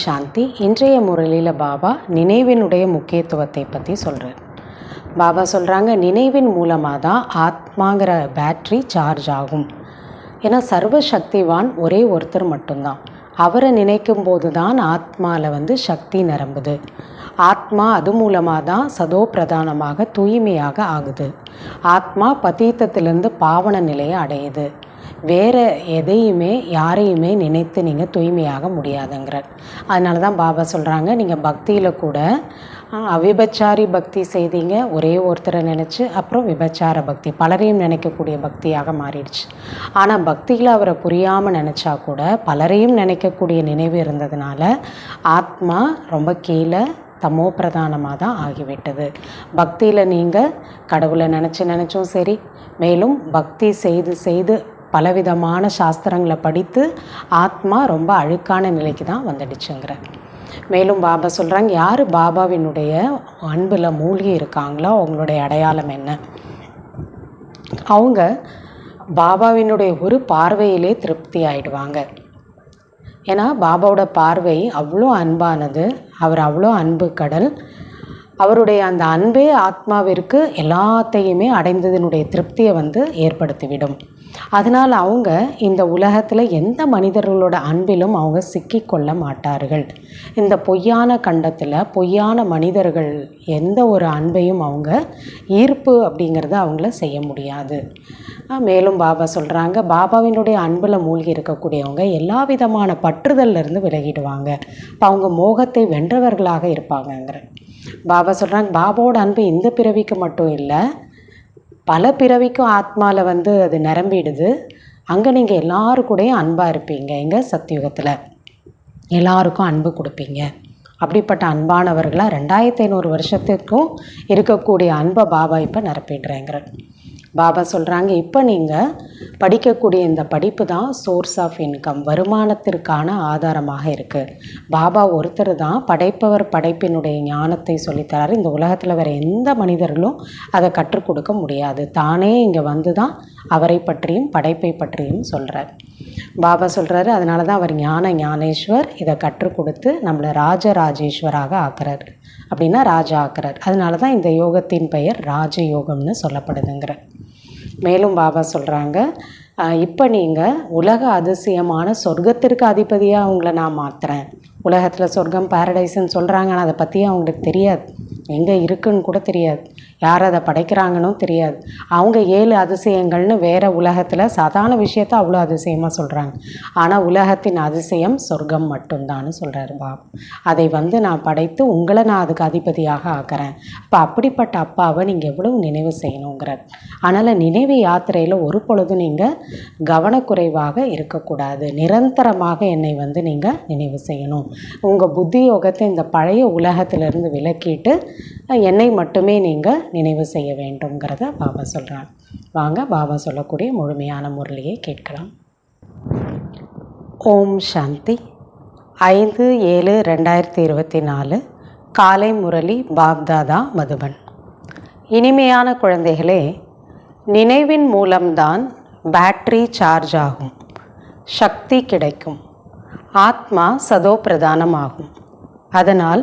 சாந்தி. இன்றைய முரளியில் பாபா நினைவினுடைய முக்கியத்துவத்தை பற்றி சொல்கிறார். பாபா சொல்கிறாங்க, நினைவின் மூலமாக தான் ஆத்மாங்கிற பேட்ரி சார்ஜ் ஆகும். ஏன்னா சர்வசக்திவான் ஒரே ஒருத்தர் மட்டும்தான். அவரை நினைக்கும் போது தான் ஆத்மாவில் சக்தி நிரம்புது. ஆத்மா அது மூலமாக தான் சதோ பிரதானமாக தூய்மையாக ஆகுது. ஆத்மா பதீத்தத்திலிருந்து பாவன நிலையை அடையுது. வேறு எதையுமே யாரையுமே நினைத்து நீங்கள் தூய்மையாக முடியாதுங்கிறார். அதனால தான் பாபா சொல்கிறாங்க, நீங்கள் பக்தியில் கூட அவிபச்சாரி பக்தி செய்தீங்க, ஒரே ஒருத்தரை நினச்சி, அப்புறம் விபச்சார பக்தி பலரையும் நினைக்கக்கூடிய பக்தியாக மாறிடுச்சு. ஆனால் பக்தியில் அவரை புரியாமல் நினச்சா கூட பலரையும் நினைக்கக்கூடிய நினைவு இருந்ததுனால ஆத்மா ரொம்ப கீழே தமோ பிரதானமாக தான் ஆகிவிட்டது. பக்தியில் நீங்கள் கடவுளை நினச்சும் சரி, மேலும் பக்தி செய்து செய்து பலவிதமான சாஸ்திரங்களை படித்து ஆத்மா ரொம்ப அழுக்கான நிலைக்கு தான் வந்துடுச்சுங்கிற. மேலும் பாபா சொல்கிறாங்க, யார் பாபாவினுடைய அன்பில் மூழ்கி இருக்காங்களோ அவங்களுடைய அடையாளம் என்ன? அவங்க பாபாவினுடைய ஒரு பார்வையிலே திருப்தி ஆகிடுவாங்க. ஏன்னா பாபாவோட பார்வை அவ்வளோ அன்பானது. அவர் அவ்வளோ அன்பு கடல். அவருடைய அந்த அன்பே ஆத்மாவிற்கு எல்லாத்தையுமே அடைந்ததனுடைய திருப்தியை ஏற்படுத்திவிடும். அதனால் அவங்க இந்த உலகத்தில் எந்த மனிதர்களோட அன்பிலும் அவங்க சிக்கிக்கொள்ள மாட்டார்கள். இந்த பொய்யான கண்டத்தில் பொய்யான மனிதர்கள் எந்த ஒரு அன்பையும் அவங்க ஈர்ப்பு அப்படிங்கிறத அவங்கள செய்ய முடியாது. மேலும் பாபா சொல்கிறாங்க, பாபாவினுடைய அன்பில் மூழ்கி இருக்கக்கூடியவங்க எல்லா விதமான பற்றுதல்லேருந்து விலகிடுவாங்க. இப்போ அவங்க மோகத்தை வென்றவர்களாக இருப்பாங்கங்கிற. பாபா சொல்கிறாங்க, பாபாவோட அன்பு இந்த பிறவிக்கு மட்டும் இல்லை, பல பிறவிக்கும் ஆத்மாவில் அது நிரம்பிடுது. அங்கே நீங்கள் எல்லாரு கூடயும் அன்பாக இருப்பீங்க. எங்கே சத்தியுகத்தில் எல்லாருக்கும் அன்பு கொடுப்பீங்க. அப்படிப்பட்ட அன்பானவர்களாக 2500 வருஷத்துக்கும் இருக்கக்கூடிய அன்பை பாபா இப்போ நிரப்பிடுறேங்கிற. பாபா சொல்கிறாங்க, இப்போ நீங்கள் படிக்கக்கூடிய இந்த படிப்பு தான் சோர்ஸ் ஆஃப் இன்கம், வருமானத்திற்கான ஆதாரமாக இருக்குது. பாபா ஒருத்தர் தான் படைப்பவர் படைப்பினுடைய ஞானத்தை சொல்லித்தராரு. இந்த உலகத்தில் வேறு எந்த மனிதர்களும் அதை கற்றுக் கொடுக்க முடியாது. தானே இங்கே வந்து தான் அவரை பற்றியும் படைப்பை பற்றியும் சொல்கிறார். பாபா சொல்கிறாரு, அதனால தான் அவர் ஞானேஸ்வர். இதை கற்றுக் கொடுத்து நம்மளை ராஜராஜேஸ்வராக ஆக்குறார். அப்படின்னா ராஜா ஆக்குறார். அதனால தான் இந்த யோகத்தின் பெயர் ராஜயோகம்னு சொல்லப்படுதுங்கிற. மேலும் பாபா சொல்கிறாங்க, இப்போ நீங்கள் உலக அதிசயமான சொர்க்கத்திற்கு அதிபதியாக அவங்கள நான் மாற்றுறேன். உலகத்தில் சொர்க்கம் பாரடைஸ்ன்னு சொல்கிறாங்க, ஆனால் அதை பற்றி அவங்களுக்கு தெரியாது. எங்கே இருக்குன்னு கூட தெரியாது. யார் அதை படைக்கிறாங்கன்னு தெரியாது. அவங்க 7 அதிசயங்கள்னு வேறு உலகத்தில் சாதாரண விஷயத்தை அவ்வளோ அதிசயமாக சொல்கிறாங்க. ஆனால் உலகத்தின் அதிசயம் சொர்க்கம் மட்டும்தான்னு சொல்கிறாரு பாபா. அதை நான் படைத்து உங்களை நான் அதுக்கு அதிபதியாக ஆக்கிறேன். அப்போ அப்படிப்பட்ட அப்பாவை நீங்கள் எவ்வளவு நினைவு செய்யணுங்கிறார். அதனால் நினைவு யாத்திரையில் ஒரு பொழுதும் நீங்கள் கவனக்குறைவாக இருக்கக்கூடாது. நிரந்தரமாக என்னை நீங்கள் நினைவு செய்யணும். உங்கள் புத்தி யோகத்தை இந்த பழைய உலகத்திலிருந்து விலக்கிட்டு என்னை மட்டுமே நீங்கள் நினைவு செய்ய வேண்டும்ங்கிறத பாபா சொல்கிறாங்க. வாங்க பாபா சொல்லக்கூடிய முழுமையான முரளியை கேட்கலாம். ஓம் சாந்தி. 5/7/2024 காலை முரளி பாப்தாதா மதுபன். இனிமையான குழந்தைகளே, நினைவின் மூலம்தான் பேட்டரி சார்ஜ் ஆகும், சக்தி கிடைக்கும், ஆத்மா சதோ பிரதானமாகும். அதனால்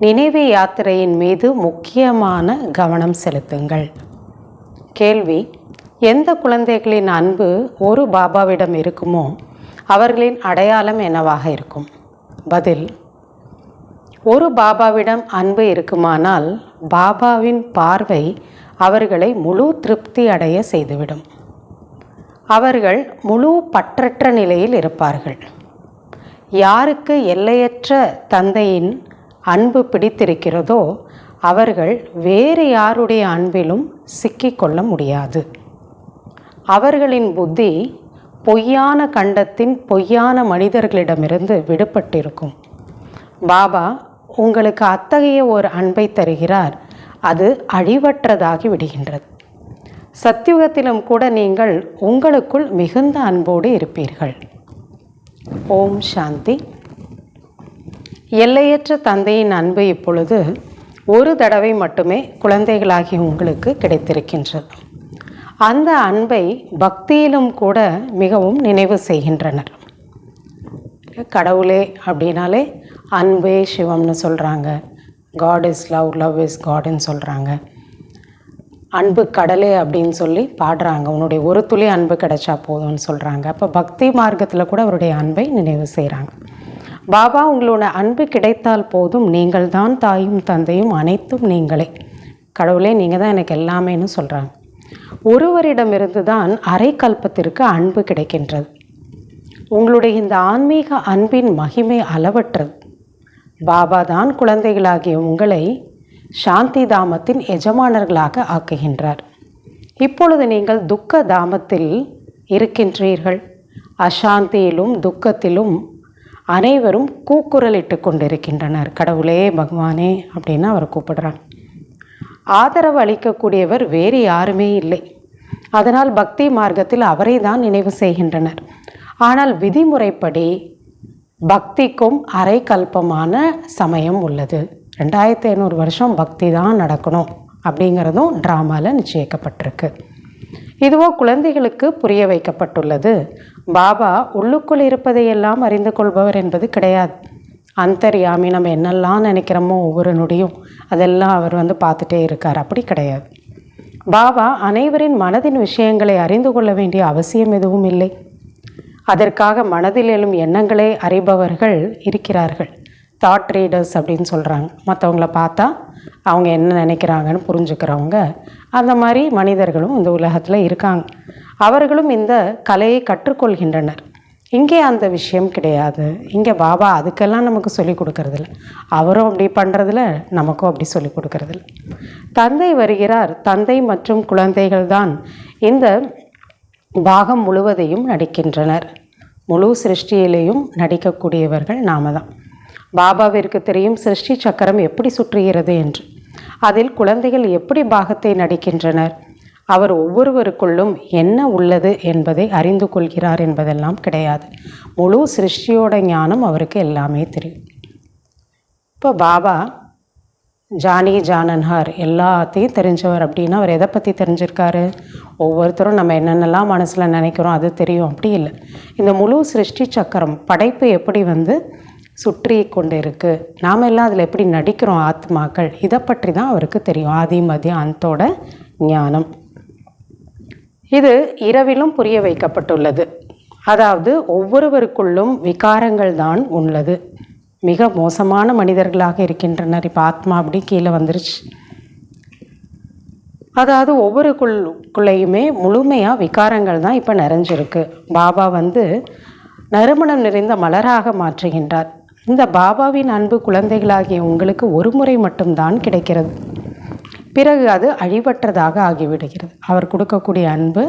நினைவு யாத்திரையின் மீது முக்கியமான கவனம் செலுத்துங்கள். கேள்வி: எந்த குழந்தைகளின் அன்பு ஒரு பாபாவிடம் இருக்குமோ அவர்களின் அடையாளம் என்னவாக இருக்கும்? பதில்: ஒரு பாபாவிடம் அன்பு இருக்குமானால் பாபாவின் பார்வை அவர்களை முழு திருப்தி அடைய செய்துவிடும். அவர்கள் முழு பற்றற்ற நிலையில் இருப்பார்கள். யாருக்கு எல்லையற்ற தந்தையின் அன்பு பிடித்திருக்கிறதோ அவர்கள் வேறு யாருடைய அன்பிலும் சிக்கிக்கொள்ள முடியாது. அவர்களின் புத்தி பொய்யான கண்டத்தின் பொய்யான மனிதர்களிடமிருந்து விடுபட்டிருக்கும். பாபா உங்களுக்கு அத்தகைய ஒரு அன்பை தருகிறார். அது அழிவற்றதாகி விடுகின்றது. சத்தியுகத்திலும் கூட நீங்கள் உங்களுக்குள் மிகுந்த அன்போடு இருப்பீர்கள். ஓம் சாந்தி. எல்லையற்ற தந்தையின் அன்பு இப்பொழுது ஒரு தடவை மட்டுமே குழந்தைகளாகி உங்களுக்கு கிடைத்திருக்கின்றது. அந்த அன்பை பக்தியிலும் கூட மிகவும் நினைவு செய்கின்றனர். கடவுளே அப்படின்னாலே அன்பே சிவம்னு சொல்கிறாங்க. God is love, love is காட்னு சொல்கிறாங்க. அன்பு கடலே அப்படின்னு சொல்லி பாடுறாங்க. உன்னுடைய ஒரு துளி அன்பு கிடைச்சா போதும்னு சொல்கிறாங்க. அப்போ பக்தி மார்க்கத்தில் கூட அவருடைய அன்பை நினைவு செய்கிறாங்க. பாபா உங்களோட அன்பு கிடைத்தால் போதும், நீங்கள் தான் தாயும் தந்தையும் அனைத்தும் நீங்களே. கடவுளே நீங்கள் தான் எனக்கு எல்லாமேன்னு சொல்கிறாங்க. ஒருவரிடமிருந்து தான் அரை கல்பத்திற்கு அன்பு கிடைக்கின்றது. உங்களுடைய இந்த ஆன்மீக அன்பின் மகிமை அளவற்றது. பாபா தான் குழந்தைகளாகிய உங்களை சாந்தி தாமத்தின் எஜமானர்களாக ஆக்குகின்றார். இப்பொழுது நீங்கள் துக்க தாமத்தில் இருக்கின்றீர்கள். அசாந்தியிலும் துக்கத்திலும் அனைவரும் கூக்குரலிட்டு கொண்டிருக்கின்றனர். கடவுளே, பகவானே அப்படின்னு அவர் கூப்பிடுறாங்க. ஆதரவு அளிக்கக்கூடியவர் வேறு யாருமே இல்லை. அதனால் பக்தி மார்க்கத்தில் அவரை தான் நினைவு செய்கின்றனர். ஆனால் விதிமுறைப்படி பக்திக்கும் அரை கல்பமான சமயம் உள்ளது. 2500 வருஷம் பக்தி தான் நடக்கணும் அப்படிங்கிறதும் ட்ராமாவில் நிச்சயிக்கப்பட்டிருக்கு. இதுவோ குழந்தைகளுக்கு புரிய வைக்கப்பட்டுள்ளது. பாபா உள்ளுக்குள் இருப்பதையெல்லாம் அறிந்து கொள்பவர் என்பது கிடையாது. அந்தர்யாமி, நம்ம என்னெல்லாம் நினைக்கிறோமோ ஒவ்வொரு நொடியும் அதெல்லாம் அவர் பார்த்துட்டே இருக்கார். அப்படி கிடையாது. பாபா அனைவரின் மனதின் விஷயங்களை அறிந்து கொள்ள வேண்டிய அவசியம் எதுவும் இல்லை. அதற்காக மனதில் எழும் எண்ணங்களை அறிபவர்கள் இருக்கிறார்கள். தாட் ரீடர்ஸ் அப்படின்னு சொல்கிறாங்க. மற்றவங்கள பார்த்தா அவங்க என்ன நினைக்கிறாங்கன்னு புரிஞ்சுக்கிறவங்க. அந்த மாதிரி மனிதர்களும் இந்த உலகத்தில் இருக்காங்க. அவர்களும் இந்த கலையை கற்றுக்கொள்கின்றனர். இங்கே அந்த விஷயம் கிடையாது. இங்கே பாபா அதுக்கெல்லாம் நமக்கு சொல்லிக் கொடுக்கறதில்ல. அவரும் அப்படி பண்ணுறதில்ல, நமக்கும் அப்படி சொல்லிக் கொடுக்கறதில்ல. தந்தை வருகிறார். தந்தை மற்றும் குழந்தைகள் தான் இந்த பாகம் முழுவதையும் நடிக்கின்றனர். முழு சிருஷ்டியிலேயும் நடிக்கக்கூடியவர்கள் நாம தான். பாபாவிற்கு தெரியும் சிருஷ்டி சக்கரம் எப்படி சுற்றுகிறது என்று. அதில் குழந்தைகள் எப்படி பாகத்தை நடிக்கின்றனர். அவர் ஒவ்வொருவருக்குள்ளும் என்ன உள்ளது என்பதை அறிந்து கொள்கிறார் என்பதெல்லாம் கிடையாது. முழு சிருஷ்டியோட ஞானம் அவருக்கு எல்லாமே தெரியும். இப்போ பாபா ஜானி ஜானன்ஹார் எல்லாத்தையும் தெரிஞ்சவர் அப்படின்னா அவர் எதை பற்றி தெரிஞ்சிருக்காரு? ஒவ்வொருத்தரும் நம்ம என்னென்னலாம் மனசில் நினைக்கிறோம் அது தெரியும் அப்படி இல்லை. இந்த முழு சிருஷ்டி சக்கரம் படைப்பு எப்படி சுற்றி கொண்டு இருக்குது, நாம் எல்லாம் அதில் எப்படி நடிக்கிறோம் ஆத்மாக்கள், இதை பற்றி தான் அவருக்கு தெரியும். ஆதி மதிய அந்தோட ஞானம் இது இரவிலும் புரிய வைக்கப்பட்டுள்ளது. அதாவது ஒவ்வொருவருக்குள்ளும் விகாரங்கள் தான் உள்ளது. மிக மோசமான மனிதர்களாக இருக்கின்றனர். இப்போ ஆத்மா அப்படி கீழே வந்துருச்சு. அதாவது ஒவ்வொருக்குள்ளேயுமே முழுமையாக விகாரங்கள் தான் இப்போ நிறைஞ்சிருக்கு. பாபா நறுமணம் நிறைந்த மலராக மாற்றுகின்றார். இந்த பாபாவின் அன்பு குழந்தைகளாகிய உங்களுக்கு ஒரு முறை மட்டும்தான் கிடைக்கிறது. பிறகு அது அழிவற்றதாக ஆகிவிடுகிறது. அவர் கொடுக்கக்கூடிய அன்பு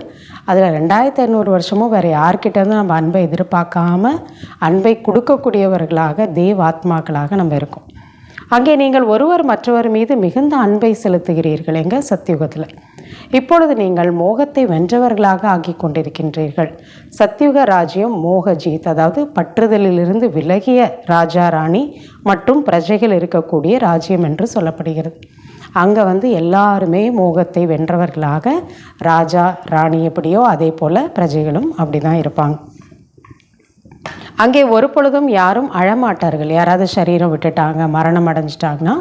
அதில் 2500 வருஷமும் வேறு யார்கிட்டேருந்து நம்ம அன்பை எதிர்பார்க்காம அன்பை கொடுக்கக்கூடியவர்களாக தேவாத்மாக்களாக நம்ம இருக்கோம். அங்கே நீங்கள் ஒருவர் மற்றவர் மீது மிகுந்த அன்பை செலுத்துகிறீர்கள். எங்க சத்யுகத்தில் இப்பொழுது நீங்கள் மோகத்தை வென்றவர்களாக ஆகி கொண்டிருக்கின்றீர்கள். சத்யுக ராஜ்யம் மோகஜீத், அதாவது பற்றுதலிலிருந்து விலகிய ராஜா ராணி மற்றும் பிரஜைகள் இருக்கக்கூடிய ராஜ்யம் என்று சொல்லப்படுகிறது. அங்கே எல்லாருமே மோகத்தை வென்றவர்களாக ராஜா ராணி எப்படியோ அதே போல் பிரஜைகளும் அப்படி தான் இருப்பாங்க. அங்கே ஒரு பொழுதும் யாரும் அழமாட்டார்கள். யாராவது சரீரம் விட்டுட்டாங்க, மரணம் அடைஞ்சிட்டாங்கன்னா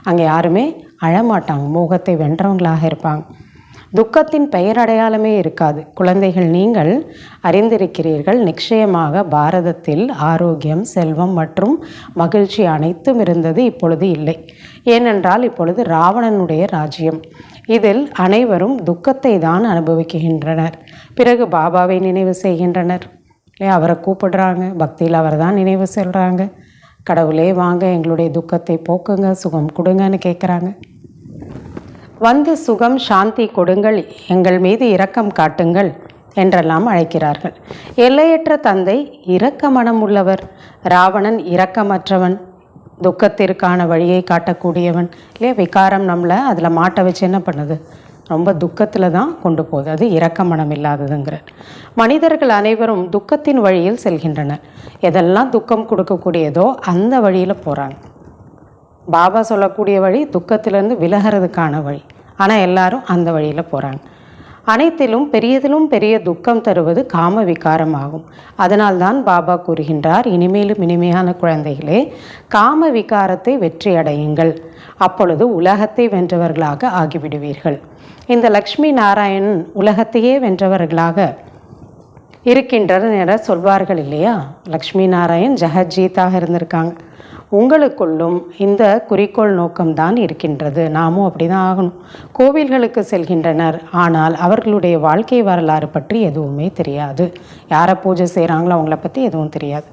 அங்கே யாருமே அழமாட்டாங்க. மோகத்தை வென்றவங்களாக இருப்பாங்க. துக்கத்தின் பெயர் அடையாளமே இருக்காது. குழந்தைகள், நீங்கள் அறிந்திருக்கிறீர்கள், நிச்சயமாக பாரதத்தில் ஆரோக்கியம், செல்வம் மற்றும் மகிழ்ச்சி அனைத்தும் இருந்தது. இப்பொழுது இல்லை. ஏனென்றால் இப்பொழுது ராவணனுடைய ராஜ்யம். இதில் அனைவரும் துக்கத்தை தான் அனுபவிக்கின்றனர். பிறகு பாபாவை நினைவு செய்கின்றனர். அவரை கூப்பிடுறாங்க. பக்தியில் அவர் தான் நினைவு சொல்கிறாங்க. கடவுளே வாங்க, எங்களுடைய துக்கத்தை போக்குங்க, சுகம் கொடுங்கன்னு கேட்குறாங்க. சுகம் சாந்தி கொடுங்கள், எங்கள் மீது இரக்கம் காட்டுங்கள் என்றெல்லாம் அழைக்கிறார்கள். எல்லையற்ற தந்தை இரக்க மனம் உள்ளவர். ராவணன் இரக்கமற்றவன், துக்கத்திற்கான வழியை காட்டக்கூடியவன். விகாரம் நம்மளை அதில் மாட்ட வச்சு என்ன பண்ணுது? ரொம்ப துக்கத்தில் தான் கொண்டு போகுது. அது இரக்க மனம் இல்லாததுங்கிற. மனிதர்கள் அனைவரும் துக்கத்தின் வழியில் செல்கின்றனர். எதெல்லாம் துக்கம் கொடுக்கக்கூடியதோ அந்த வழியில் போகிறாங்க. பாபா சொல்லக்கூடிய வழி துக்கத்திலேருந்து விலகிறதுக்கான வழி. ஆனால் எல்லாரும் அந்த வழியில் போகிறாங்க. அனைத்திலும் பெரியதிலும் பெரிய துக்கம் தருவது காம விகாரமாகும். அதனால்தான் பாபா கூறுகின்றார், இனிமேலும் இனிமையான குழந்தைகளே, காம விகாரத்தை வெற்றி அடையுங்கள், அப்பொழுது உலகத்தை வென்றவர்களாக ஆகிவிடுவீர்கள். இந்த லக்ஷ்மி நாராயணன் உலகத்தையே வென்றவர்களாக இருக்கின்றனர் என சொல்வார்கள் இல்லையா? லக்ஷ்மி நாராயண் ஜெகஜீத்தாக இருந்திருக்காங்க. உங்களுக்குள்ளும் இந்த குறிக்கோள் நோக்கம்தான் இருக்கின்றது. நாமும் அப்படி தான் ஆகணும். கோவில்களுக்கு செல்கின்றனர், ஆனால் அவர்களுடைய வாழ்க்கை வரலாறு பற்றி எதுவுமே தெரியாது. யாரை பூஜை செய்கிறாங்களோ அவங்கள பற்றி எதுவும் தெரியாது.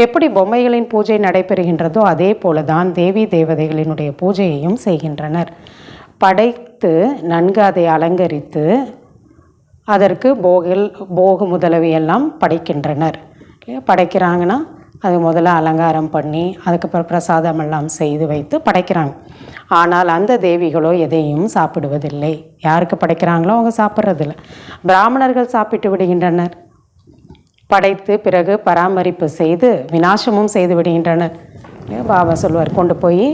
எப்படி பொம்மைகளின் பூஜை நடைபெறுகின்றதோ அதே போல தான் தேவி தேவதைகளினுடைய பூஜையையும் செய்கின்றனர். படைத்து நன்கு அதை அலங்கரித்து அதற்கு போகு முதலவையெல்லாம் படைக்கின்றனர். படைக்கிறாங்கன்னா அது முதல்ல அலங்காரம் பண்ணி அதுக்கப்புறம் பிரசாதமெல்லாம் செய்து வைத்து படைக்கிறாங்க. ஆனால் அந்த தேவிகளோ எதையும் சாப்பிடுவதில்லை. யாருக்கு படைக்கிறாங்களோ அவங்க சாப்பிட்றதில்லை. பிராமணர்கள் சாப்பிட்டு விடுகின்றனர். படைத்து பிறகு பராமரிப்பு செய்து விநாசமும் செய்து விடுகின்றனர். பாபா சொல்வார், கொண்டு போய்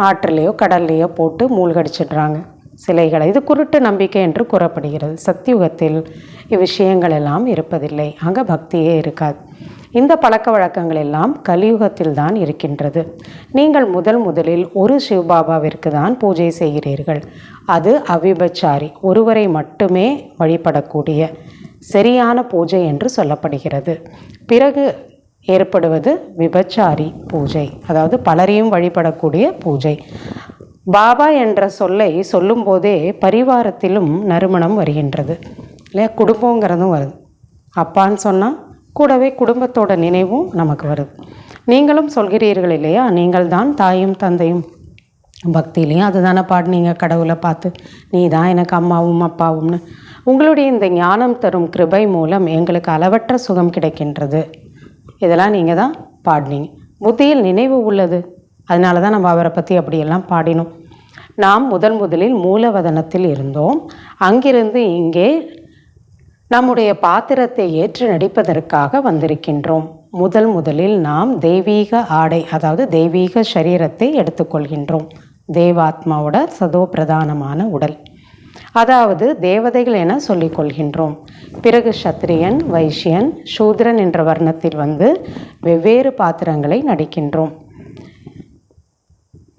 ஆற்றிலேயோ கடல்லையோ போட்டு மூழ்கடிச்சிடுறாங்க சிலைகளை. இது குருட்டு நம்பிக்கை என்று கூறப்படுகிறது. சத்தியுகத்தில் இவ்விஷயங்கள் எல்லாம் இருப்பதில்லை. அங்கே பக்தியே இருக்காது. இந்த பழக்க வழக்கங்கள் எல்லாம் கலியுகத்தில் தான் இருக்கின்றது. நீங்கள் முதலில் ஒரு சிவபாபாவிற்கு தான் பூஜை செய்கிறீர்கள். அது அவிபச்சாரி, ஒருவரை மட்டுமே வழிபடக்கூடிய சரியான பூஜை என்று சொல்லப்படுகிறது. பிறகு ஏற்படுவது விபச்சாரி பூஜை, அதாவது பலரையும் வழிபடக்கூடிய பூஜை. பாபா என்ற சொல்லை சொல்லும்போதே பரிவாரத்திலும் நறுமணம் வருகின்றது இல்லையா? குடும்பங்கிறதும் வருது. அப்பான்னு சொன்னால் கூடவே குடும்பத்தோட நினைவும் நமக்கு வருது. நீங்களும் சொல்கிறீர்கள் இல்லையா, நீங்கள் தான் தாயும் தந்தையும். பக்தியிலையும் அதுதானே பாடினீங்க, கடவுளை பார்த்து, நீ தான் எனக்கு அம்மாவும் அப்பாவும்னு. உங்களுடைய இந்த ஞானம் தரும் கிருபை மூலம் எங்களுக்கு அளவற்ற சுகம் கிடைக்கின்றது. இதெல்லாம் நீங்கள் தான் பாடினீங்க. புத்தியில் நினைவு உள்ளது. அதனால தான் நம்ம அவரை பற்றி அப்படியெல்லாம் பாடினோம். நாம் முதலில் மூலவதனத்தில் இருந்தோம். அங்கிருந்து இங்கே நம்முடைய பாத்திரத்தை ஏற்று நடிப்பதற்காக வந்திருக்கின்றோம். முதலில் நாம் தெய்வீக ஆடை, அதாவது தெய்வீக சரீரத்தை எடுத்துக்கொள்கின்றோம். தேவாத்மாவோட சதோ பிரதானமான உடல், அதாவது தேவதைகள் என சொல்லிக் கொள்கின்றோம். பிறகு சத்திரியன், வைஷ்யன், சூத்ரன் என்ற வர்ணத்தில் வந்து வெவ்வேறு பாத்திரங்களை நடிக்கின்றோம்.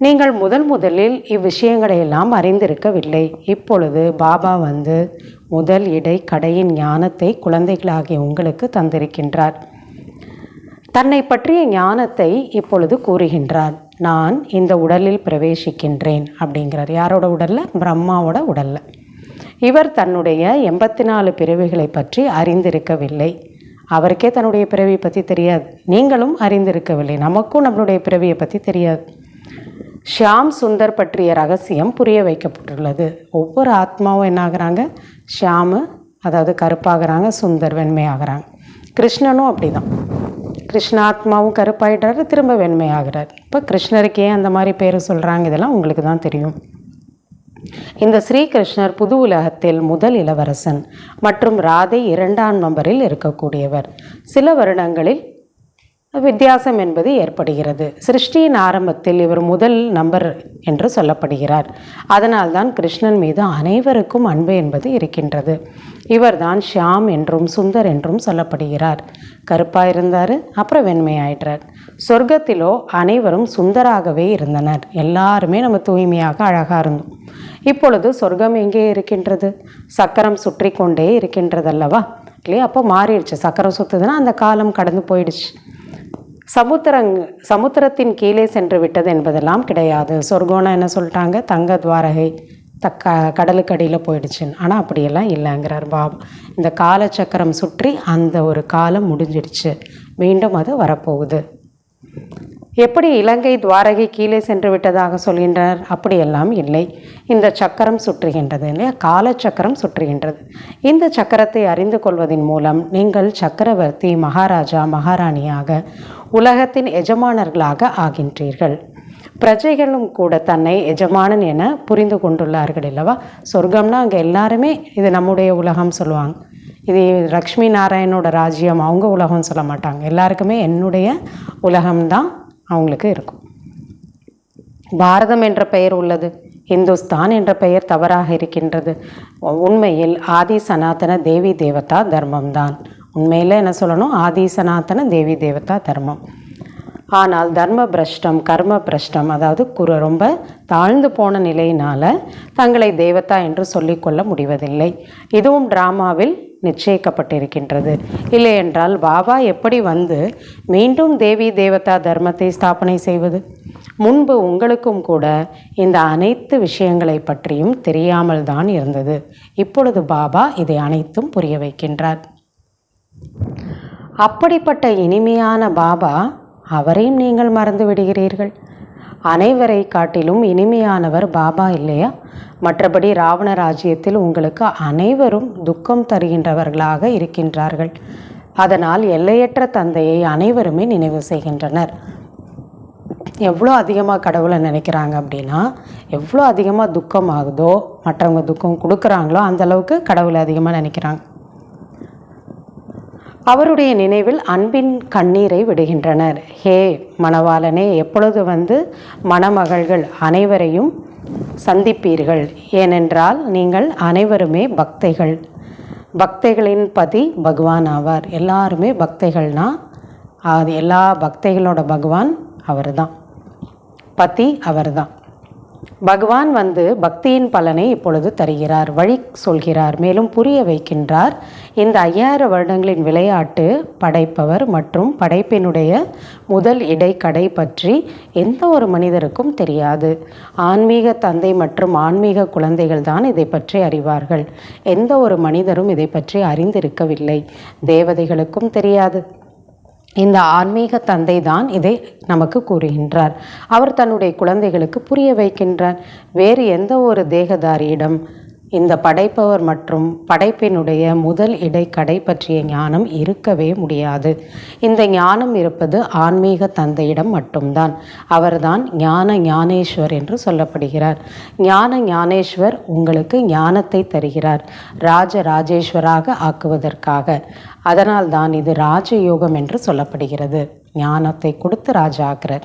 நீங்கள் முதலில் இவ்விஷயங்களை எல்லாம் அறிந்திருக்கவில்லை. இப்பொழுது பாபா வந்து முதல் இடை கடையின் ஞானத்தை குழந்தைகளாகிய உங்களுக்கு தந்திருக்கின்றார். தன்னை பற்றிய ஞானத்தை இப்பொழுது கூறுகின்றார். நான் இந்த உடலில் பிரவேசிக்கின்றேன் அப்படிங்கிறார். யாரோட உடலில்? பிரம்மாவோட உடலில். இவர் தன்னுடைய 84 பிறவிகளை பற்றி அறிந்திருக்கவில்லை. அவருக்கே தன்னுடைய பிறவியை பற்றி தெரியாது. நீங்களும் அறிந்திருக்கவில்லை. நமக்கும் நம்மளுடைய பிறவியை பற்றி தெரியாது. ஷியாம் சுந்தர் பற்றிய ரகசியம் புரிய வைக்கப்பட்டுள்ளது. ஒவ்வொரு ஆத்மாவும் என்ன ஆகுறாங்க? ஷியாமு, அதாவது கருப்பாகிறாங்க, சுந்தர் வெண்மையாகிறாங்க. கிருஷ்ணனும் அப்படி தான். கிருஷ்ணாத்மாவும் கருப்பாயிடுறாரு, திரும்ப வெண்மையாகிறார். இப்போ கிருஷ்ணருக்கே அந்த மாதிரி பேர் சொல்கிறாங்க. இதெல்லாம் உங்களுக்கு தான் தெரியும். இந்த ஸ்ரீகிருஷ்ணர் புது உலகத்தில் முதல் இளவரசன் மற்றும் ராதை 2ஆம் நம்பரில் இருக்கக்கூடியவர். சில வருடங்களில் வித்தியாசம் என்பது ஏற்படுகிறது. சிருஷ்டியின் ஆரம்பத்தில் இவர் முதல் நம்பர் என்று சொல்லப்படுகிறார். அதனால்தான் கிருஷ்ணன் மீது அனைவருக்கும் அன்பு என்பது இருக்கின்றது. இவர்தான் ஷியாம் என்றும் சுந்தர் என்றும் சொல்லப்படுகிறார். கருப்பாக இருந்தார், அப்புறம் வெண்மையாயிட்டார். சொர்க்கத்திலோ அனைவரும் சுந்தராகவே இருந்தனர். எல்லாருமே நம்ம தூய்மையாக அழகாக இருந்தோம். இப்பொழுது சொர்க்கம் எங்கே இருக்கின்றது? சக்கரம் சுற்றி கொண்டே இருக்கின்றதல்லவா இல்லையா? அப்போ மாறிடுச்சு. சக்கரம் சுற்றுதுன்னா அந்த காலம் கடந்து போயிடுச்சு. சமுத்திரத்தின் கீழே சென்று விட்டது என்பதெல்லாம் கிடையாது. சொர்க்கம்னா என்ன சொல்லிட்டாங்க? தங்க துவாரகை கடலுக்கு அடியில் போயிடுச்சுன்னு. ஆனால் அப்படியெல்லாம் இல்லைங்கிறார் பாபா. இந்த காலச்சக்கரம் சுற்றி அந்த ஒரு காலம் முடிஞ்சிடுச்சு, மீண்டும் அது வரப்போகுது. எப்படி இலங்கை துவாரகை கீழே சென்று விட்டதாக சொல்கின்றார்? அப்படியெல்லாம் இல்லை. இந்த சக்கரம் சுற்றுகின்றது இல்லையா? காலச்சக்கரம் சுற்றுகின்றது. இந்த சக்கரத்தை அறிந்து கொள்வதன் மூலம் நீங்கள் சக்கரவர்த்தி, மகாராஜா, மகாராணியாக உலகத்தின் எஜமானர்களாக ஆகின்றீர்கள். பிரஜைகளும் கூட தன்னை எஜமானன் என புரிந்து கொண்டுள்ளார்கள் இல்லவா? சொர்க்கம்னா அங்கே எல்லாருமே இது நம்முடைய உலகம் சொல்லுவாங்க. இது லக்ஷ்மி நாராயணோட ராஜ்யம், அவங்க உலகம் சொல்ல மாட்டாங்க. எல்லாருக்குமே என்னுடைய உலகம்தான் அவங்களுக்கு இருக்கும். பாரதம் என்ற பெயர் உள்ளது. இந்துஸ்தான் என்ற பெயர் தவறாக இருக்கின்றது. உண்மையில் ஆதி சனாதன தேவி தேவதா தர்மம்தான். உண்மையில் என்ன சொல்லணும்? ஆதி சனாதன தேவி தேவதா தர்மம். ஆனால் தர்ம பிரஷ்டம், கர்ம பிரஷ்டம், அதாவது ரொம்ப தாழ்ந்து போன நிலையினால் தங்களை தேவதா என்று சொல்லிக்கொள்ள முடிவதில்லை. இதுவும் டிராமாவில் நிச்சயிக்கப்பட்டிருக்கின்றது. இல்லையென்றால் பாபா எப்படி வந்து மீண்டும் தேவி தேவதா தர்மத்தை ஸ்தாபனை செய்வது? முன்பு உங்களுக்கும் கூட இந்த அனைத்து விஷயங்களை பற்றியும் தெரியாமல் தான் இருந்தது. இப்பொழுது பாபா இதை அனைத்தும் புரிய வைக்கின்றார். அப்படிப்பட்ட இனிமையான பாபா, அவரையும் நீங்கள் மறந்து விடுகிறீர்கள். அனைவரை காட்டிலும் இனிமையானவர் பாபா இல்லையா? மற்றபடி ராவண ராஜ்யத்தில் உங்களுக்கு அனைவரும் துக்கம் தருகின்றவர்களாக இருக்கின்றார்கள். அதனால் எல்லையற்ற தந்தையை அனைவருமே நினைவு செய்கின்றனர். எவ்வளோ அதிகமாக கடவுளை நினைக்கிறாங்க அப்படின்னா, எவ்வளோ அதிகமாக துக்கம் ஆகுதோ, மற்றவங்க துக்கம் கொடுக்குறாங்களோ அந்தளவுக்கு கடவுளை அதிகமாக நினைக்கிறாங்க. அவருடைய நினைவில் அன்பின் கண்ணீரை விடுகின்றனர். ஹே மணவாளனே, எப்பொழுது வந்து மணமகள்கள் அனைவரையும் சந்திப்பீர்கள்? ஏனென்றால் நீங்கள் அனைவருமே பக்தைகள். பக்தைகளின் பதி பகவான் ஆவார். எல்லாருமே பக்தைகள்னா அது எல்லா பக்தைகளோட பகவான் அவர் தான், பதி அவர் தான். பகவான் வந்து பக்தியின் பலனை இப்பொழுது தருகிறார், வழி சொல்கிறார், மேலும் புரிய வைக்கின்றார். இந்த 5000 வருடங்களின் விளையாட்டு, படைப்பவர் மற்றும் படைப்பினுடைய முதல் இடைக்கடை பற்றி எந்த ஒரு மனிதருக்கும் தெரியாது. ஆன்மீக தந்தை மற்றும் ஆன்மீக குழந்தைகள் தான் இதை பற்றி அறிவார்கள். எந்த ஒரு மனிதரும் இதை பற்றி அறிந்திருக்கவில்லை. தேவதைகளுக்கும் தெரியாது. இந்த ஆன்மீக தந்தை தான் இதை நமக்கு கூறுகின்றார். அவர் தன்னுடைய குழந்தைகளுக்கு புரிய வைக்கின்றார். வேறு எந்த ஒரு தேகதாரியிடம் இந்த படைப்பவர் மற்றும் படைப்பினுடைய முதல் இடைக்கடை பற்றிய ஞானம் இருக்கவே முடியாது. இந்த ஞானம் இருப்பது ஆன்மீக தந்தையிடம் மட்டும்தான். அவர்தான் ஞான ஞானேஸ்வர் என்று சொல்லப்படுகிறார். ஞான ஞானேஸ்வர் உங்களுக்கு ஞானத்தை தருகிறார், ராஜராஜேஸ்வராக ஆக்குவதற்காக. அதனால்தான் இது ராஜயோகம் என்று சொல்லப்படுகிறது. ஞானத்தை கொடுத்து ராஜா ஆக்கிறார்.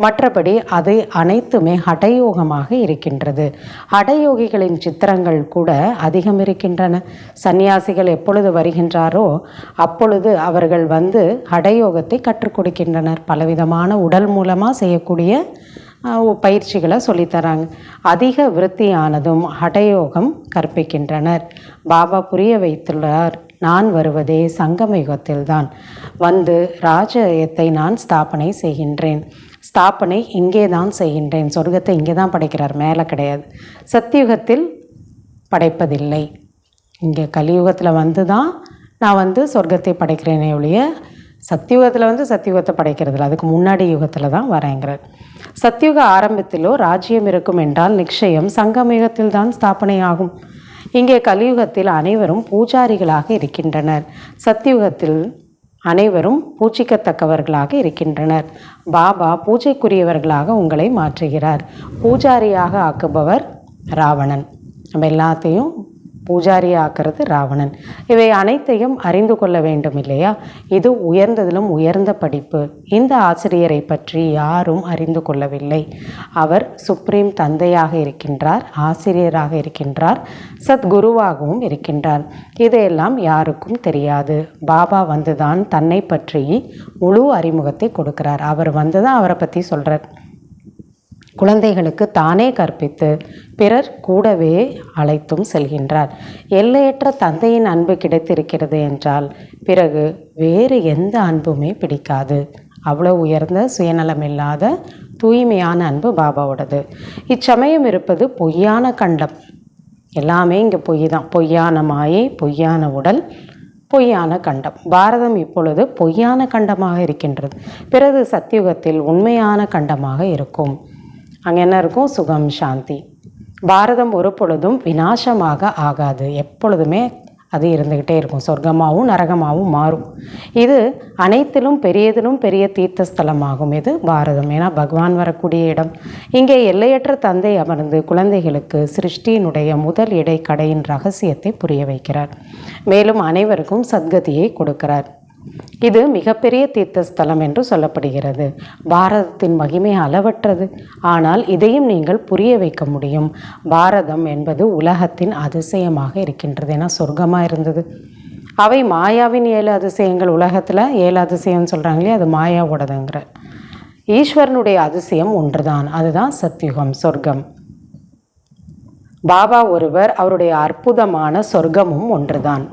மற்றபடி அது அனைத்துமே ஹடயோகமாக இருக்கின்றது. ஹடயோகிகளின் சித்திரங்கள் கூட அதிகம் இருக்கின்றன. சந்நியாசிகள் எப்பொழுது வருகின்றாரோ அப்பொழுது அவர்கள் வந்து ஹடயோகத்தை கற்றுக் கொடுக்கின்றனர். பலவிதமான உடல் மூலமாக செய்யக்கூடிய பயிற்சிகளை சொல்லித்தராங்க. அதிக விருத்தியானதும் ஹடயோகம் கற்பிக்கின்றனர். பாபா புரிய வைத்துள்ளார், நான் வருவதே சங்கம யுகத்தில்தான். வந்து ராஜ்யத்தை நான் ஸ்தாபனை செய்கின்றேன். ஸ்தாபனை இங்கே தான் செய்கின்றேன். சொர்க்கத்தை இங்கே தான் படைக்கிறார், மேலே கிடையாது. சத்தியுகத்தில் படைப்பதில்லை. இங்கே கலியுகத்தில் வந்து தான் நான் வந்து சொர்க்கத்தை படைக்கிறேனே ஒழிய சத்தியுகத்தில் வந்து சத்தியுகத்தை படைக்கிறதில்ல. அதுக்கு முன்னாடி யுகத்தில் தான் வரேங்கிறார். சத்தியுக ஆரம்பத்திலோ ராஜ்யம் இருக்கும் என்றால் நிச்சயம் சங்கம யுகத்தில் தான் ஸ்தாபனை ஆகும். இங்கே கலியுகத்தில் அனைவரும் பூஜாரிகளாக இருக்கின்றனர். சத்தியுகத்தில் அனைவரும் பூஜிக்கத்தக்கவர்களாக இருக்கின்றனர். பாபா பூஜைக்குரியவர்களாக உங்களை மாற்றுகிறார். பூஜாரியாக ஆக்குபவர் ராவணன். நம்ம எல்லாத்தையும் பூஜாரியாக்குறது ராவணன். இவை அனைத்தையும் அறிந்து கொள்ள வேண்டும் இல்லையா? இது உயர்ந்ததிலும் உயர்ந்த படிப்பு. இந்த ஆசிரியரை பற்றி யாரும் அறிந்து கொள்ளவில்லை. அவர் சுப்ரீம் தந்தையாக இருக்கின்றார், ஆசிரியராக இருக்கின்றார், சத்குருவாகவும் இருக்கின்றார். இதையெல்லாம் யாருக்கும் தெரியாது. பாபா வந்துதான் தன்னை பற்றி முழு அறிமுகத்தை கொடுக்கிறார். அவர் வந்துதான் அவரை பற்றி சொல்கிறார். குழந்தைகளுக்கு தானே கற்பித்து பிறர் கூடவே அழைத்தும் செல்கின்றார். எல்லையற்ற தந்தையின் அன்பு கிடைத்திருக்கிறது என்றால் பிறகு வேறு எந்த அன்புமே பிடிக்காது. அவ்வளோ உயர்ந்த சுயநலமில்லாத தூய்மையான அன்பு பாபாவோடது. இச்சமயம் இருப்பது பொய்யான கண்டம். எல்லாமே இங்கே பொய் தான். பொய்யான மாயை, பொய்யான உடல், பொய்யான கண்டம். பாரதம் இப்பொழுது பொய்யான கண்டமாக இருக்கின்றது. பிறகு சத்தியுகத்தில் உண்மையான கண்டமாக இருக்கும். அங்கே என்ன இருக்கும்? சுகம், சாந்தி. பாரதம் ஒரு பொழுதும் விநாசமாக ஆகாது. எப்பொழுதுமே அது இருந்துக்கிட்டே இருக்கும். சொர்க்கமாகவும் நரகமாகவும் மாறும். இது அனைத்திலும் பெரியதிலும் பெரிய தீர்த்தஸ்தலமாகும் இது பாரதம். ஏன்னா பகவான் வரக்கூடிய இடம். இங்கே எல்லையற்ற தந்தை அமர்ந்து குழந்தைகளுக்கு சிருஷ்டியினுடைய முதல் இடைக்கடையின் ரகசியத்தை புரிய வைக்கிறார். மேலும் அனைவருக்கும் சத்கதியை கொடுக்கிறார். இது மிகப்பெரிய தீர்த்தஸ்தலம் என்று சொல்லப்படுகிறது. பாரதத்தின் மகிமை அளவற்றது. ஆனால் இதையும் நீங்கள் புரிய வைக்க முடியும். பாரதம் என்பது உலகத்தின் அதிசயமாக இருக்கின்றது. ஏன்னா சொர்க்கமாக இருந்தது. அவை மாயாவின் 7 அதிசயங்கள். உலகத்தில் 7 அதிசயம்னு சொல்கிறாங்களே, அது மாயாவோடதுங்கிற. ஈஸ்வரனுடைய அதிசயம் ஒன்றுதான், அதுதான் சத்யுகம், சொர்க்கம். பாபா ஒருவர், அவருடைய அற்புதமான சொர்க்கமும் ஒன்றுதான்.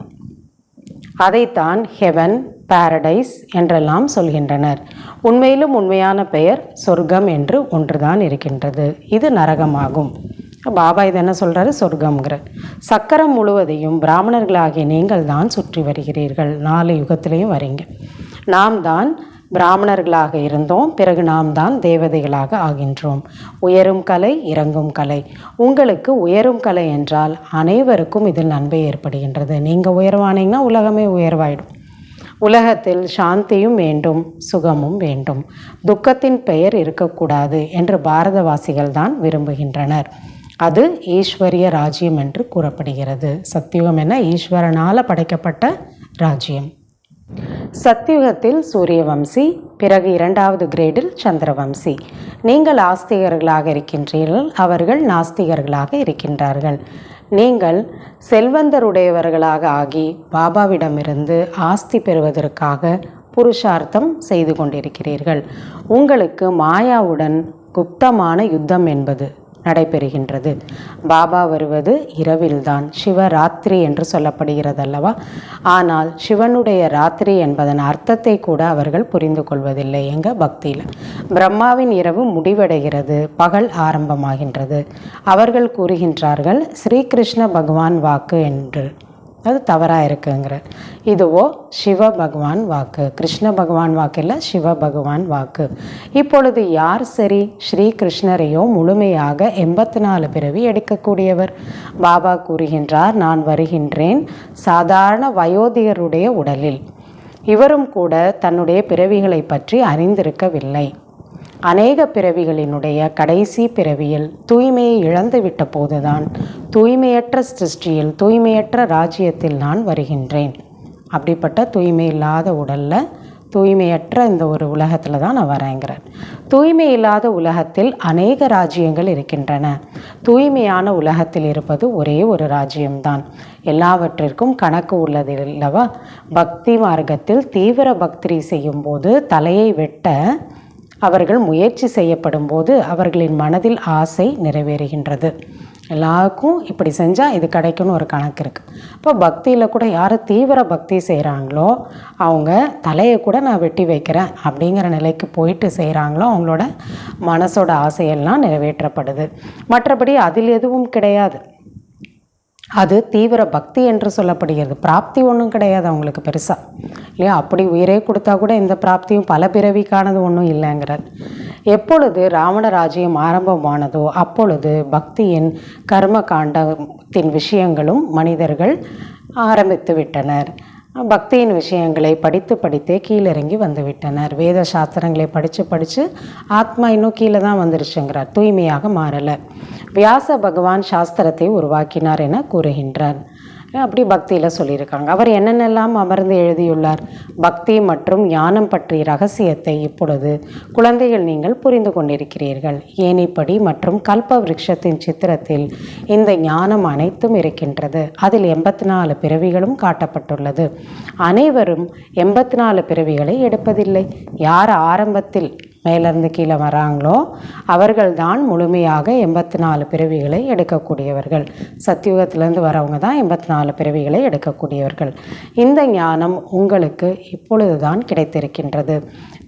அதைத்தான் ஹெவன், பாரடைஸ் என்றெல்லாம் சொல்கின்றனர். உண்மையிலும் உண்மையான பெயர் சொர்க்கம் என்று ஒன்றுதான் இருக்கின்றது. இது நரகமாகும். பாபா இது என்ன சொல்கிறாரு? சொர்க்கம்ங்கிற. சக்கரம் முழுவதையும் பிராமணர்களாகிய நீங்கள் தான் சுற்றி வருகிறீர்கள். 4 யுகத்திலையும் வரீங்க. நாம் தான் பிராமணர்களாக இருந்தோம், பிறகு நாம் தான் தேவதைகளாக ஆகின்றோம். உயரும் கலை, இறங்கும் கலை. உங்களுக்கு உயரும் கலை என்றால் அனைவருக்கும் இதில் நன்மை ஏற்படுகின்றது. நீங்கள் உயர்வானீங்கன்னா உலகமே உயர்வாயிடும். உலகத்தில் சாந்தியும் வேண்டும், சுகமும் வேண்டும். துக்கத்தின் பெயர் இருக்கக்கூடாது என்று பாரதவாசிகள் தான் விரும்புகின்றனர். அது ஈஸ்வரிய ராஜ்யம் என்று கூறப்படுகிறது. சத்தியுகம் என ஈஸ்வரனால் படைக்கப்பட்ட ராஜ்யம். சத்தியுகத்தில் சூரியவம்சி, பிறகு 2வது கிரேடில் சந்திரவம்சி. நீங்கள் ஆஸ்திகர்களாக இருக்கின்றீர்கள், அவர்கள் நாஸ்திகர்களாக இருக்கின்றார்கள். நீங்கள் செல்வந்தருடையவர்களாக ஆகி பாபாவிடமிருந்து ஆஸ்தி பெறுவதற்காக புருஷார்த்தம் செய்து கொண்டிருக்கிறீர்கள். உங்களுக்கு மாயாவுடன் குப்தமான யுத்தம் என்பது நடைபெறுகின்றது. பாபா வருவது இரவில்தான், சிவராத்திரி என்று சொல்லப்படுகிறது அல்லவா? ஆனால் சிவனுடைய ராத்திரி என்பதன் அர்த்தத்தை கூட அவர்கள் புரிந்து கொள்வதில்லை. எங்க பக்தியில் பிரம்மாவின் இரவு முடிவடைகிறது, பகல் ஆரம்பமாகின்றது. அவர்கள் கூறுகின்றார்கள் ஸ்ரீகிருஷ்ண பகவான் வாக்கு என்று. அது தவறாக இருக்குங்கிற. இதுவோ சிவ பகவான் வாக்கு. கிருஷ்ண பகவான் வாக்கு இல்லை, சிவ பகவான் வாக்கு. இப்பொழுது யார் சரி? ஸ்ரீ கிருஷ்ணரையோ முழுமையாக 84 பிறவி எடுக்கக்கூடியவர். பாபா கூறுகின்றார், நான் வருகின்றேன் சாதாரண வயோதிகருடைய உடலில். இவரும் கூட தன்னுடைய பிறவிகளை பற்றி அறிந்திருக்கவில்லை. அநேக பிறவிகளினுடைய கடைசி பிறவியில் தூய்மையை இழந்துவிட்ட போதுதான் தூய்மையற்ற சிருஷ்டியில், தூய்மையற்ற ராஜ்யத்தில் நான் வருகின்றேன். அப்படிப்பட்ட தூய்மை இல்லாத உடலில், தூய்மையற்ற இந்த ஒரு உலகத்தில் தான் நான் வரேங்கிறேன். தூய்மை இல்லாத உலகத்தில் அநேக ராஜ்யங்கள் இருக்கின்றன. தூய்மையான உலகத்தில் இருப்பது ஒரே ஒரு ராஜ்யம்தான். எல்லாவற்றிற்கும் கணக்கு உள்ளது இல்லவா? பக்தி மார்க்கத்தில் தீவிர பக்தி செய்யும் போது தலையை வெட்ட அவர்கள் முயற்சி செய்யப்படும் போது அவர்களின் மனதில் ஆசை நிறைவேறுகின்றது. எல்லாருக்கும் இப்படி செஞ்சால் இது கிடைக்கும்னு ஒரு கணக்கு இருக்குது. இப்போ பக்தியில் கூட யார் தீவிர பக்தி செய்கிறாங்களோ அவங்க தலையை கூட நான் வெட்டி வைக்கிறேன் அப்படிங்கிற நிலைக்கு போயிட்டு செய்கிறாங்களோ அவங்களோட மனசோட ஆசையெல்லாம் நிறைவேற்றப்படுது. மற்றபடி அதில் எதுவும் கிடையாது. அது தீவிர பக்தி என்று சொல்லப்படுகிறது. பிராப்தி ஒன்றும் கிடையாது அவங்களுக்கு பெருசாக, இல்லையா? அப்படி உயிரே கொடுத்தா கூட இந்த பிராப்தியும் பல பிறவிக்கானது ஒன்றும் இல்லைங்கிறார். எப்பொழுது ராவண ராஜ்யம் ஆரம்பமானதோ அப்பொழுது பக்தியின் கர்ம காண்டத்தின் விஷயங்களும் மனிதர்கள் ஆரம்பித்து விட்டனர். பக்தியின் விஷயங்களை படித்து படித்தே கீழிறங்கி வந்து விட்டனர். வேத சாஸ்திரங்களை படித்து ஆத்மா இன்னும் கீழே தான் வந்துருச்சுங்கிறார், தூய்மையாக மாறலை. வியாச பகவான் சாஸ்திரத்தை உருவாக்கினார் என கூறுகின்றார். அப்படி பக்தியில் சொல்லியிருக்காங்க. அவர் என்னென்னலாம் அமர்ந்து எழுதியுள்ளார்? பக்தி மற்றும் ஞானம் பற்றிய ரகசியத்தை இப்பொழுது குழந்தைகள் நீங்கள் புரிந்து கொண்டிருக்கிறீர்கள். ஏணிப்படி மற்றும் கல்ப விருட்சத்தின் சித்திரத்தில் இந்த ஞானம் அனைத்தும் இருக்கின்றது. அதில் 84 பிறவிகளும் காட்டப்பட்டுள்ளது. அனைவரும் 84 பிறவிகளை எடுப்பதில்லை. யார் ஆரம்பத்தில் மேலிருந்து கீழே வராங்களோ அவர்கள்தான் முழுமையாக 84 பிறவிகளை எடுக்கக்கூடியவர்கள். சத்தியுகத்திலேருந்து வரவங்க தான் 84 பிறவிகளை எடுக்கக்கூடியவர்கள். இந்த ஞானம் உங்களுக்கு இப்பொழுதுதான் கிடைத்திருக்கின்றது.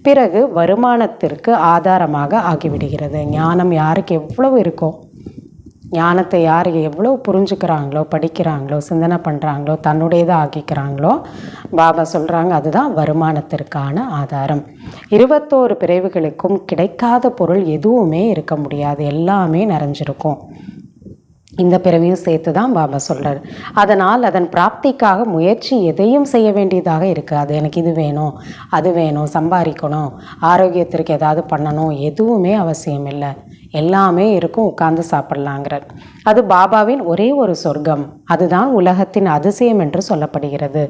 பிறகு வருமானத்திற்கு ஆதாரமாக ஆகிவிடுகிறது. ஞானம் யாருக்கு எவ்வளவு இருக்கோ, ஞானத்தை யார் எவ்வளோ புரிஞ்சுக்கிறாங்களோ, படிக்கிறாங்களோ, சிந்தனை பண்ணுறாங்களோ, தன்னுடையதாக ஆக்கிக்கிறாங்களோ, பாபா சொல்கிறாங்க அதுதான் வருமானத்திற்கான ஆதாரம். 21 பிறவிகளுக்கும் கிடைக்காத பொருள் எதுவுமே இருக்க முடியாது, எல்லாமே நிறைஞ்சிருக்கும். இந்த பிறவியும் சேர்த்து தான் பாபா சொல்கிறார். அதனால் அதன் பிராப்திக்காக முயற்சி எதையும் செய்ய வேண்டியதாக இருக்குது. அது எனக்கு இது வேணும், அது வேணும், சம்பாதிக்கணும், ஆரோக்கியத்திற்கு ஏதாவது பண்ணணும், எதுவுமே அவசியம் இல்லை. எல்லாமே இருக்கும், உட்கார்ந்து சாப்பிட்லாங்கிறார். அது பாபாவின் ஒரே ஒரு சொர்க்கம், அதுதான் உலகத்தின் அதிசயம் என்று சொல்லப்படுகிறது.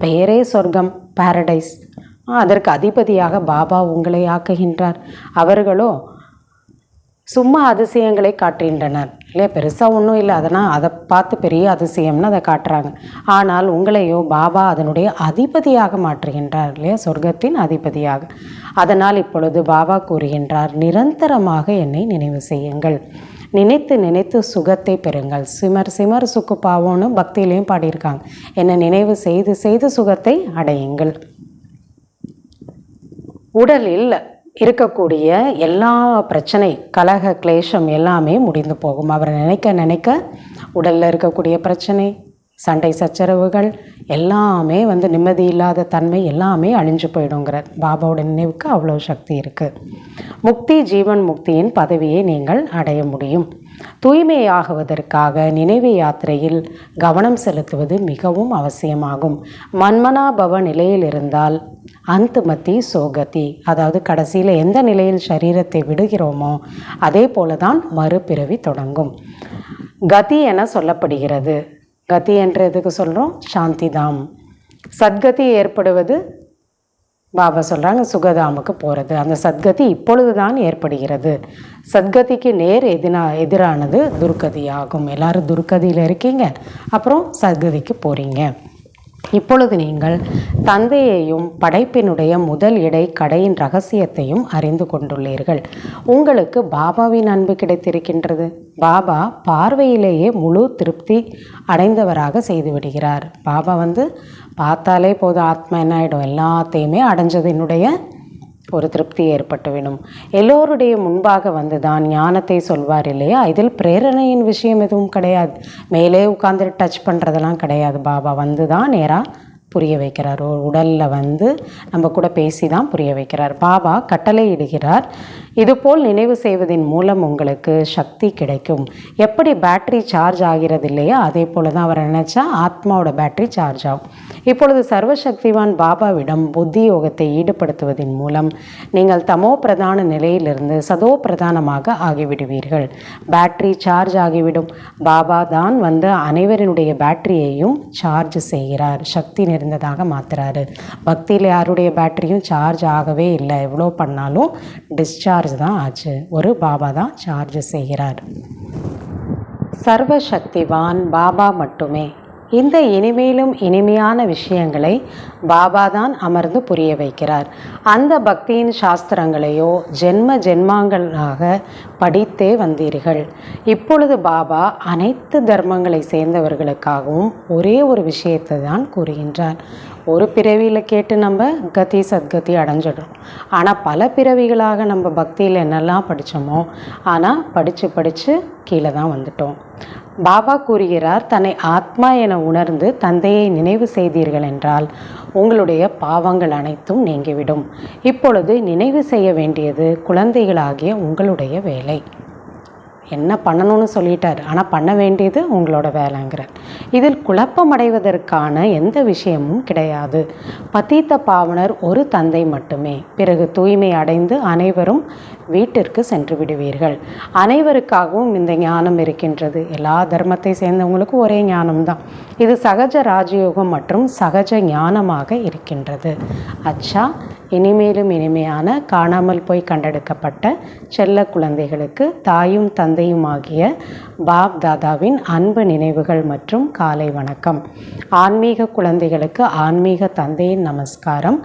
பெயரே சொர்க்கம், பாரடைஸ். அதற்கு அதிபதியாக பாபா உங்களை ஆக்குகின்றார். அவர்களோ சும்மா அதிசயங்களை காட்டுகின்றனர் இல்லையா, பெருசாக ஒன்றும் இல்லை, அதனால் அதை பார்த்து பெரிய அதிசயம்னு அதை காட்டுறாங்க. ஆனால் உங்களையோ பாபா அதனுடைய அதிபதியாக மாற்றுகின்றார் இல்லையா, சொர்க்கத்தின் அதிபதியாக. அதனால் இப்பொழுது பாபா கூறுகின்றார், நிரந்தரமாக என்னை நினைவு செய்யுங்கள், நினைத்து நினைத்து சுகத்தை பெறுங்கள். சிமர் சிமர் சுக்கு பாவோன்னு பக்தியிலையும் பாடியிருக்காங்க. என்னை நினைவு செய்து செய்து சுகத்தை அடையுங்கள். உடலில் இருக்கக்கூடிய எல்லா பிரச்சனை, கலக, கிளேஷம் எல்லாமே முடிந்து போகும். அவரை நினைக்க நினைக்க உடலில் இருக்கக்கூடிய பிரச்சனை, சண்டை சச்சரவுகள் எல்லாமே நிம்மதி இல்லாத தன்மை எல்லாமே அழிஞ்சு போயிடுங்கிறார். பாபாவோட நினைவுக்கு அவ்வளோ சக்தி இருக்குது. முக்தி, ஜீவன் முக்தியின் பதவியை நீங்கள் அடைய முடியும். தூய்மையாகுவதற்காக நினைவு யாத்திரையில் கவனம் செலுத்துவது மிகவும் அவசியமாகும். மன்மனாபவ நிலையில் இருந்தால் அந்தமதி சோகதி, அதாவது கடைசியில் எந்த நிலையில் சரீரத்தை விடுகிறோமோ அதே போல தான் மறுபிறவி தொடங்கும். கதி என சொல்லப்படுகிறது. கதி என்று எதுக்கு சொல்கிறோம்? சாந்திதாம். சத்கதி ஏற்படுவது பாபா சொல்கிறாங்க சுகதாமுக்கு போகிறது. அந்த சத்கதி இப்பொழுது தான் ஏற்படுகிறது. சத்கதிக்கு நேர் எதிரானது துர்கதி ஆகும். எல்லாரும் துர்கதியில் இருக்கீங்க, அப்புறம் சத்கதிக்கு போகிறீங்க. இப்பொழுது நீங்கள் தந்தையையும் படைப்பினுடைய முதல் இடை கடையின் ரகசியத்தையும் அறிந்து கொண்டுள்ளீர்கள். உங்களுக்கு பாபாவின் அன்பு கிடைத்திருக்கின்றது. பாபா பார்வையிலேயே முழு திருப்தி அடைந்தவராக செய்து விடுகிறார். பாபா பார்த்தாலே போதும், ஆத்மா என்ன ஆகிடும், எல்லாத்தையுமே அடைஞ்சதினுடைய ஒரு திருப்தி ஏற்பட்டுவிடும். எல்லோருடைய முன்பாக தான் ஞானத்தை சொல்வார் இல்லையா, இதில் பிரேரணையின் விஷயம் எதுவும் கிடையாது. மேலே உட்காந்துட்டு டச் பண்ணுறதெல்லாம் கிடையாது. பாபா தான் நேராக புரிய வைக்கிறார். ஒரு உடலில் நம்ம கூட பேசி தான் புரிய வைக்கிறார். பாபா கட்டளை இடுகிறார், இதுபோல் நினைவு செய்வதன் மூலம் உங்களுக்கு சக்தி கிடைக்கும். எப்படி பேட்டரி சார்ஜ் ஆகிறது இல்லையா, அதே போல் தான் அவர் நினச்சா ஆத்மாவோட பேட்டரி சார்ஜ் ஆகும். இப்பொழுது சர்வசக்திவான் பாபாவிடம் புத்தி யோகத்தை ஈடுபடுத்துவதன் மூலம் நீங்கள் தமோ பிரதான நிலையிலிருந்து சதோ பிரதானமாக ஆகிவிடுவீர்கள். பேட்டரி சார்ஜ் ஆகிவிடும். பாபா தான் அனைவரினுடைய பேட்டரியையும் சார்ஜ் செய்கிறார், சக்தி நிறைந்ததாக மாற்றுறாரு. பக்தியில் யாருடைய பேட்டரியும் சார்ஜ் ஆகவே இல்லை, எவ்வளோ பண்ணாலும் டிஸ்சார்ஜ் தான் ஆச்சு. ஒரு பாபா தான் சார்ஜ் செய்கிறார். சர்வசக்திவான் பாபா மட்டுமே. இந்த இனிமேலும் இனிமையான விஷயங்களை பாபா தான் அமர்ந்து புரிய வைக்கிறார். அந்த பக்தியின் சாஸ்திரங்களையோ ஜென்ம ஜென்மாங்களாக படித்தே வந்தீர்கள். இப்பொழுது பாபா அனைத்து தர்மங்களை சேர்ந்தவர்களுக்காகவும் ஒரே ஒரு விஷயத்தை தான் கூறுகின்றார். ஒரு பிறவியில் கேட்டு நம்ம கதி சத்கதி அடைஞ்சிடும். ஆனால் பல பிறவிகளாக நம்ம பக்தியில் என்னெல்லாம் படித்தோமோ ஆனால் படித்து கீழே தான் வந்துட்டோம். பாபா கூறுகிறார், தன்னை ஆத்மா என உணர்ந்து தந்தையை நினைவு செய்தீர்கள் என்றால் உங்களுடைய பாவங்கள் அனைத்தும் நீங்கிவிடும். இப்பொழுது நினைவு செய்ய வேண்டியது குழந்தைகளாகிய உங்களுடைய வேலை. என்ன பண்ணணும்னு சொல்லிட்டார், ஆனால் பண்ண வேண்டியது உங்களோட வேலைங்கிறார். இதில் குழப்பமடைவதற்கான எந்த விஷயமும் கிடையாது. பதீத்த பாவனர் ஒரு தந்தை மட்டுமே. பிறகு தூய்மை அடைந்து அனைவரும் வீட்டிற்கு சென்று விடுவீர்கள். அனைவருக்காகவும் இந்த ஞானம் இருக்கின்றது. எல்லா தர்மத்தை சேர்ந்தவங்களுக்கும் ஒரே ஞானம்தான். இது சகஜ ராஜயோகம் மற்றும் சகஜ ஞானமாக இருக்கின்றது. அச்சா, இனிமேலும் இனிமையான காணாமல் போய் கண்டெடுக்கப்பட்ட செல்ல குழந்தைகளுக்கு தாயும் தந்தையும் ஆகிய பாப் தாதாவின் அன்பு நினைவுகள் மற்றும் காலை வணக்கம். ஆன்மீக குழந்தைகளுக்கு ஆன்மீக தந்தையின் நமஸ்காரம்.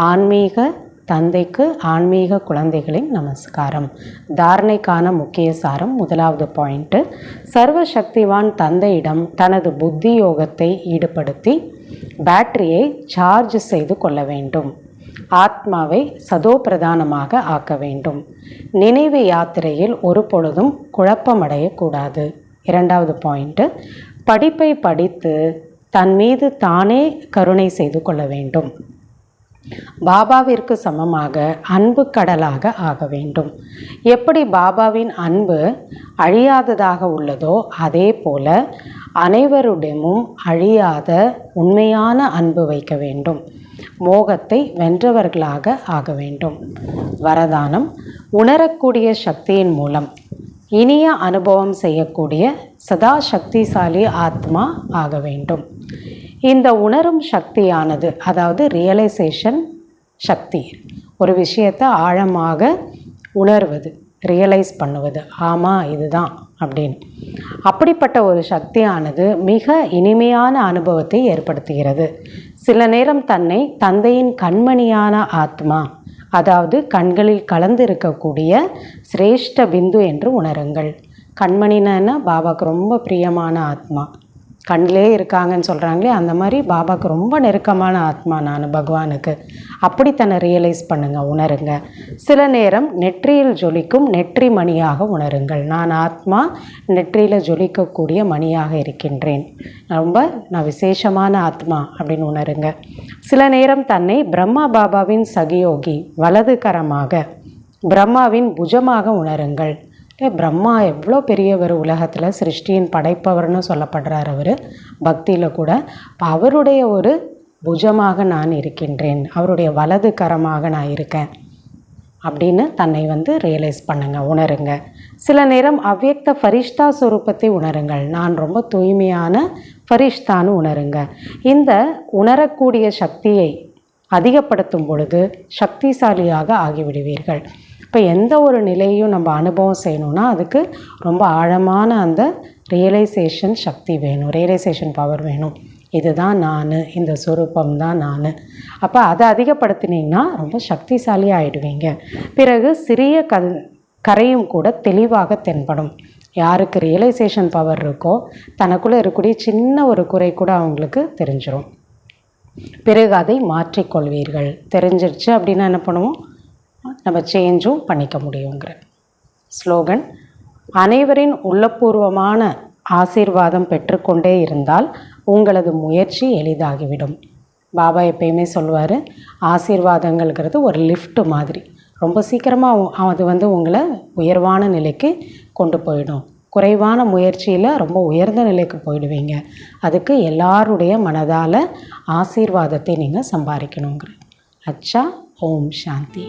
ஆன்மீக தந்தைக்கு ஆன்மீக குழந்தைகளின் நமஸ்காரம். தாரணைக்கான முக்கிய சாரம். முதலாவது பாயிண்ட்டு, சர்வசக்திவான் தந்தையிடம் தனது புத்தி யோகத்தை ஈடுபடுத்தி பேட்டரியை சார்ஜ் செய்து கொள்ள வேண்டும். ஆத்மாவை சதோ பிரதானமாக ஆக்க வேண்டும். நினைவு யாத்திரையில் ஒரு பொழுதும் குழப்பமடையக்கூடாது. இரண்டாவது பாயிண்ட்டு, படிப்பை படித்து தன் மீது தானே கருணை செய்து கொள்ள வேண்டும். பாபாவிற்கு சமமாக அன்பு கடலாக ஆக வேண்டும். எப்படி பாபாவின் அன்பு அழியாததாக உள்ளதோ அதே போல அனைவருடமும் அழியாத உண்மையான அன்பு வைக்க வேண்டும். மோகத்தை வென்றவர்களாக ஆக வேண்டும். வரதானம், உணரக்கூடிய சக்தியின் மூலம் இனிய அனுபவம் செய்யக்கூடிய சதா சக்திசாலி ஆத்மா ஆக வேண்டும். இந்த உணரும் சக்தியானது, அதாவது ரியலைசேஷன் சக்தி, ஒரு விஷயத்தை ஆழமாக உணர்வது, ரியலைஸ் பண்ணுவது, ஆமாம் இதுதான் அப்படின்னு. அப்படிப்பட்ட ஒரு சக்தியானது மிக இனிமையான அனுபவத்தை ஏற்படுத்துகிறது. சில நேரம் தன்னை தந்தையின் கண்மணியான ஆத்மா, அதாவது கண்களில் கலந்து இருக்கக்கூடிய சிரேஷ்ட பிந்து என்று உணருங்கள். கண்மணினா பாபாவுக்கு ரொம்ப பிரியமான ஆத்மா, கண்ணிலே இருக்காங்கன்னு சொல்கிறாங்களே, அந்த மாதிரி பாபாவுக்கு ரொம்ப நெருக்கமான ஆத்மா நான் பகவானுக்கு. அப்படி தன்னை ரியலைஸ் பண்ணுங்கள், உணருங்க. சில நேரம் நெற்றியில் ஜொலிக்கும் நெற்றி மணியாக உணருங்கள். நான் ஆத்மா நெற்றியில் ஜொலிக்கக்கூடிய மணியாக இருக்கின்றேன், நான் விசேஷமான ஆத்மா அப்படின்னு உணருங்க. சில நேரம் தன்னை பிரம்மா பாபாவின் சகயோகி, வலது கரமாக, பிரம்மாவின் புஜமாக உணருங்கள். பிரம்மா எவ்வளோ பெரியவர், உலகத்தில் சிருஷ்டியின் படைப்பவர்னு சொல்லப்படுறார் அவர் பக்தியில் கூட. அவருடைய ஒரு புஜமாக நான் இருக்கின்றேன், அவருடைய வலது கரமாக நான் இருக்கேன் அப்படின்னு தன்னை ரியலைஸ் பண்ணுங்க, உணருங்க. சில நேரம் அவ்வியக்த ஃபரிஷ்தா ஸ்வரூபத்தை உணருங்கள். நான் ரொம்ப தூய்மையான ஃபரிஷ்தான்னு உணருங்க. இந்த உணரக்கூடிய சக்தியை அதிகப்படுத்தும் பொழுது சக்திசாலியாக ஆகிவிடுவீர்கள். இப்போ எந்த ஒரு நிலையும் நம்ம அனுபவம் செய்யணும்னா அதுக்கு ரொம்ப ஆழமான அந்த ரியலைசேஷன் சக்தி வேணும், ரியலைசேஷன் பவர் வேணும். இதுதான் நான், இந்த ஸ்வரூபம் தான் நான். அப்போ அதை அதிகப்படுத்தினீங்கன்னா ரொம்ப சக்திசாலி ஆகிடுவீங்க. பிறகு சிறிய கரையும் கூட தெளிவாக தென்படும். யாருக்கு ரியலைசேஷன் பவர் இருக்கோ தனக்குள்ளே இருக்கக்கூடிய சின்ன ஒரு குறை கூட அவங்களுக்கு தெரிஞ்சிடும். பிறகு அதை மாற்றிக்கொள்வீர்கள். தெரிஞ்சிருச்சு அப்படின்னா என்ன பண்ணுவோம், நம்ம சேஞ்சும் பண்ணிக்க முடியுங்கிற ஸ்லோகன். அனைவரின் உள்ளபூர்வமான ஆசீர்வாதம் பெற்றுக்கொண்டே இருந்தால் உங்களது முயற்சி எளிதாகிவிடும். பாபா எப்பயுமே சொல்லுவார், ஆசீர்வாதங்கள்ங்கிறது ஒரு லிஃப்ட் மாதிரி, ரொம்ப சீக்கிரமாக அது உங்களை உயர்வான நிலைக்கு கொண்டு போயிடும். குறைவான முயற்சியில் ரொம்ப உயர்ந்த நிலைக்கு போயிடுவீங்க. அதுக்கு எல்லாருடைய மனதால் ஆசீர்வாதத்தை நீங்கள் சம்பாதிக்கணுங்கிற. அச்சா. ஓம் சாந்தி.